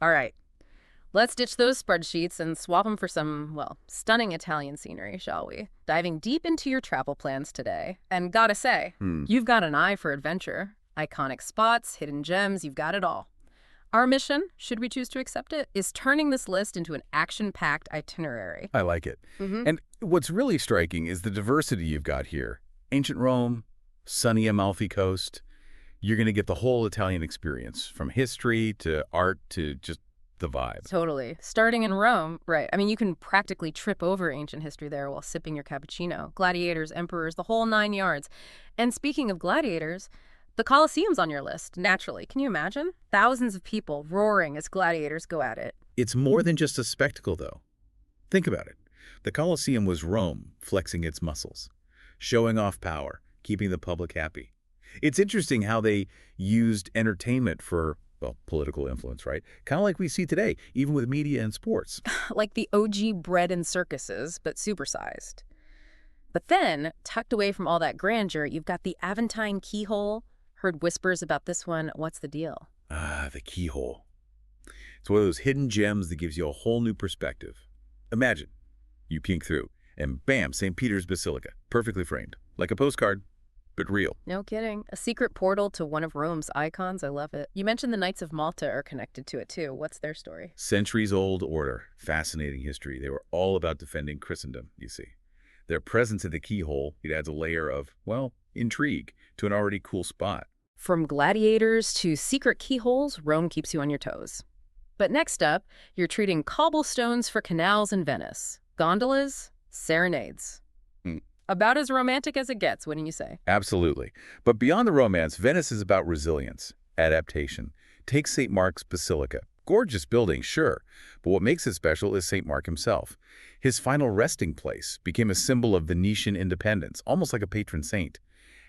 All right, let's ditch those spreadsheets and swap them for some, well, stunning Italian scenery, shall we? Diving deep into your travel plans today. And gotta say, Hmm. you've got an eye for adventure. Iconic spots, hidden gems, you've got it all. Our mission, should we choose to accept it, is turning this list into an action-packed itinerary. I like it. Mm-hmm. And what's really striking is the diversity you've got here. Ancient Rome, sunny Amalfi Coast. You're going to get the whole Italian experience, from history to art to just the vibe. Totally. Starting in Rome, right. I mean, you can practically trip over ancient history there while sipping your cappuccino. Gladiators, emperors, the whole 9 yards. And speaking of gladiators, the Colosseum's on your list, naturally. Can you imagine? Thousands of people roaring as gladiators go at it. It's more than just a spectacle, though. Think about it. The Colosseum was Rome flexing its muscles, showing off power, keeping the public happy. It's interesting how they used entertainment for, well, political influence, right? Kind of like we see today, even with media and sports. Like the OG bread and circuses, but supersized. But then, tucked away from all that grandeur, you've got the Aventine keyhole. Heard whispers about this one. What's the deal? Ah, the keyhole. It's one of those hidden gems that gives you a whole new perspective. Imagine, you peek through, and bam, St. Peter's Basilica, perfectly framed, like a postcard, but real. No kidding. A secret portal to one of Rome's icons. I love it. You mentioned the Knights of Malta are connected to it too. What's their story? Centuries-old order, fascinating history. They were all about defending Christendom, you see. Their presence at the keyhole, it adds a layer of, well, intrigue to an already cool spot. From gladiators to secret keyholes, Rome keeps you on your toes. But next up, you're treating cobblestones for canals in Venice. Gondolas, serenades. Hmm. About as romantic as it gets, wouldn't you say? Absolutely. But beyond the romance, Venice is about resilience, adaptation. Take St. Mark's Basilica. Gorgeous building, sure, but what makes it special is St. Mark himself. His final resting place became a symbol of Venetian independence, almost like a patron saint.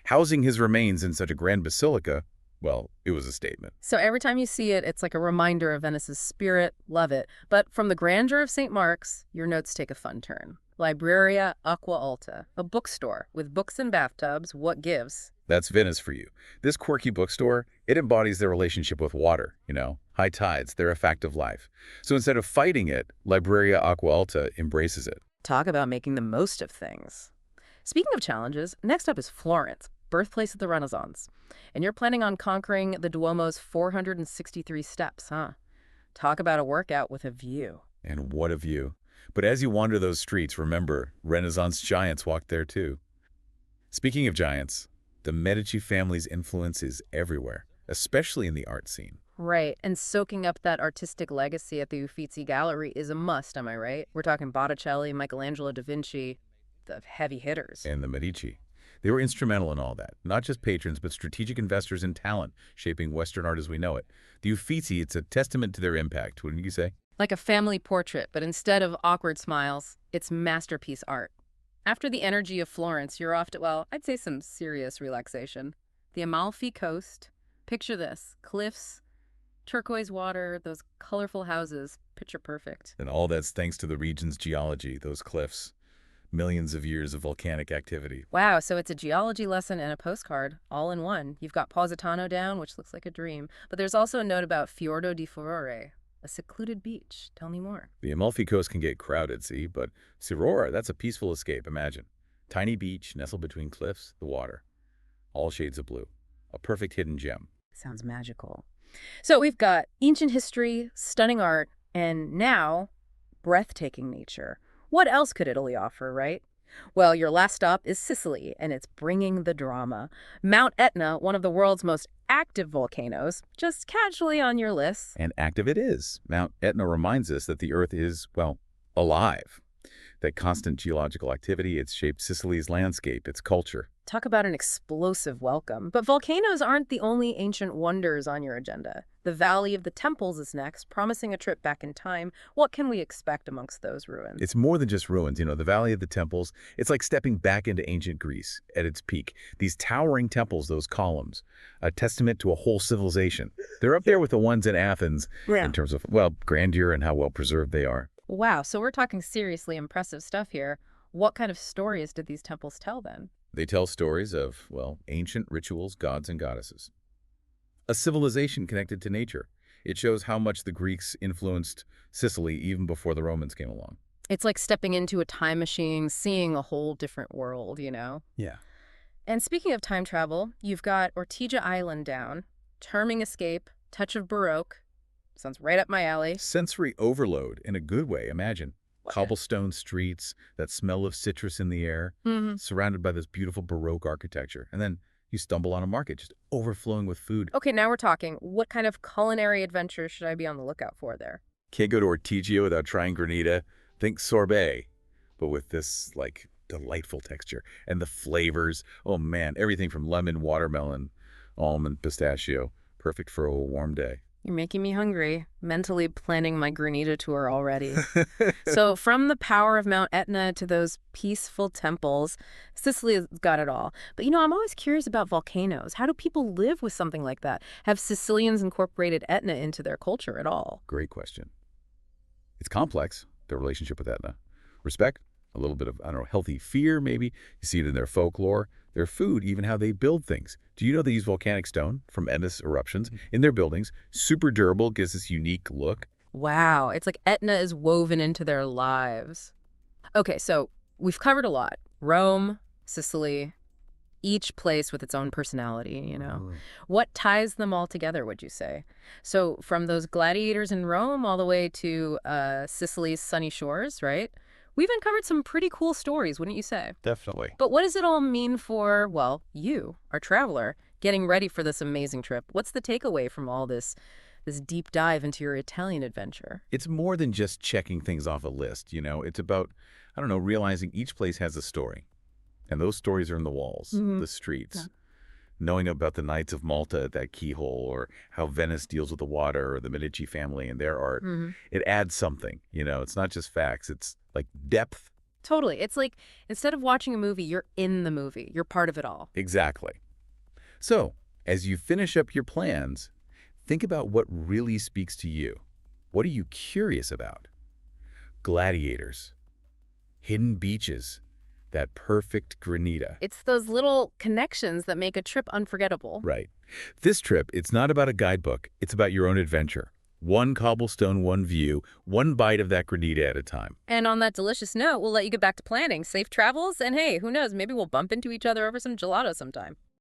Housing his remains in such a grand basilica, well, it was a statement. So every time you see it, it's like a reminder of Venice's spirit. Love it. But from the grandeur of St. Mark's, your notes take a fun turn. Libreria Aqua Alta, a bookstore with books and bathtubs. What gives? That's Venice for you. This quirky bookstore, it embodies their relationship with water, high tides, they're a fact of life. So instead of fighting it, Libreria Aqua Alta embraces it. Talk about making the most of things. Speaking of challenges, next up is Florence, birthplace of the Renaissance. And you're planning on conquering the Duomo's 463 steps, huh? Talk about a workout with a view. And what a view. But as you wander those streets, remember, Renaissance giants walked there too. Speaking of giants, the Medici family's influence is everywhere, especially in the art scene. Right, and soaking up that artistic legacy at the Uffizi Gallery is a must, am I right? We're talking Botticelli, Michelangelo da Vinci, the heavy hitters. And the Medici. They were instrumental in all that, not just patrons, but strategic investors in talent, shaping Western art as we know it. The Uffizi, it's a testament to their impact, wouldn't you say? Like a family portrait, but instead of awkward smiles, it's masterpiece art. After the energy of Florence, you're off to, well, I'd say some serious relaxation. The Amalfi Coast. Picture this. Cliffs, turquoise water, those colorful houses. Picture perfect. And all that's thanks to the region's geology, those cliffs. Millions of years of volcanic activity. Wow, so it's a geology lesson and a postcard, all in one. You've got Positano down, which looks like a dream. But there's also a note about Fiordo di Furore, a secluded beach. Tell me more. The Amalfi Coast can get crowded, see, but Sirora, that's a peaceful escape, imagine. Tiny beach, nestled between cliffs, the water. All shades of blue. A perfect hidden gem. Sounds magical. So we've got ancient history, stunning art, and now breathtaking nature. What else could Italy offer, right? Well, your last stop is Sicily, and it's bringing the drama. Mount Etna, one of the world's most active volcanoes, just casually on your list. And active it is. Mount Etna reminds us that the Earth is, well, alive. That constant geological activity, it's shaped Sicily's landscape, its culture. Talk about an explosive welcome. But volcanoes aren't the only ancient wonders on your agenda. The Valley of the Temples is next, promising a trip back in time. What can we expect amongst those ruins? It's more than just ruins, the Valley of the Temples. It's like stepping back into ancient Greece at its peak. These towering temples, those columns, a testament to a whole civilization. They're up there with the ones in Athens in terms of, well, grandeur and how well preserved they are. Wow, so we're talking seriously impressive stuff here. What kind of stories did these temples tell then? They tell stories of, well, ancient rituals, gods and goddesses. A civilization connected to nature. It shows how much the Greeks influenced Sicily even before the Romans came along. It's like stepping into a time machine, seeing a whole different world, Yeah. And speaking of time travel, you've got Ortigia Island down, charming escape, touch of Baroque. Sounds right up my alley. Sensory overload in a good way, imagine. Cobblestone streets, that smell of citrus in the air, Hmm. surrounded by this beautiful Baroque architecture. And then you stumble on a market just overflowing with food. Okay, now we're talking. What kind of culinary adventure should I be on the lookout for there? Can't go to Ortigia without trying granita. Think sorbet, but with this, like, delightful texture. And the flavors, oh man, everything from lemon, watermelon, almond, pistachio. Perfect for a warm day. You're making me hungry, mentally planning my Granita tour already. So from the power of Mount Etna to those peaceful temples, Sicily's got it all. But I'm always curious about volcanoes. How do people live with something like that? Have Sicilians incorporated Etna into their culture at all? Great question. It's complex, their relationship with Etna. Respect, a little bit of, I don't know, healthy fear maybe. You see it in their folklore, their food, even how they build things. Do you know they use volcanic stone from Etna's eruptions in their buildings? Super durable, gives this unique look. Wow, it's like Etna is woven into their lives. Okay, so we've covered a lot. Rome, Sicily, each place with its own personality. What ties them all together, would you say? So from those gladiators in Rome all the way to Sicily's sunny shores, right? We've uncovered some pretty cool stories, wouldn't you say? Definitely. But what does it all mean for, well, you, our traveler, getting ready for this amazing trip? What's the takeaway from all this deep dive into your Italian adventure? It's more than just checking things off a list, It's about, I don't know, realizing each place has a story. And those stories are in the walls, the streets. Yeah. Knowing about the Knights of Malta at that keyhole, or how Venice deals with the water, or the Medici family and their art. It adds something, It's not just facts. It's like depth. Totally. It's like instead of watching a movie, you're in the movie. You're part of it all. Exactly. So, as you finish up your plans, think about what really speaks to you. What are you curious about? Gladiators, hidden beaches, that perfect granita. It's those little connections that make a trip unforgettable. Right. This trip, it's not about a guidebook. It's about your own adventure. One cobblestone, one view, one bite of that granita at a time. And on that delicious note, we'll let you get back to planning. Safe travels, and hey, who knows, maybe we'll bump into each other over some gelato sometime.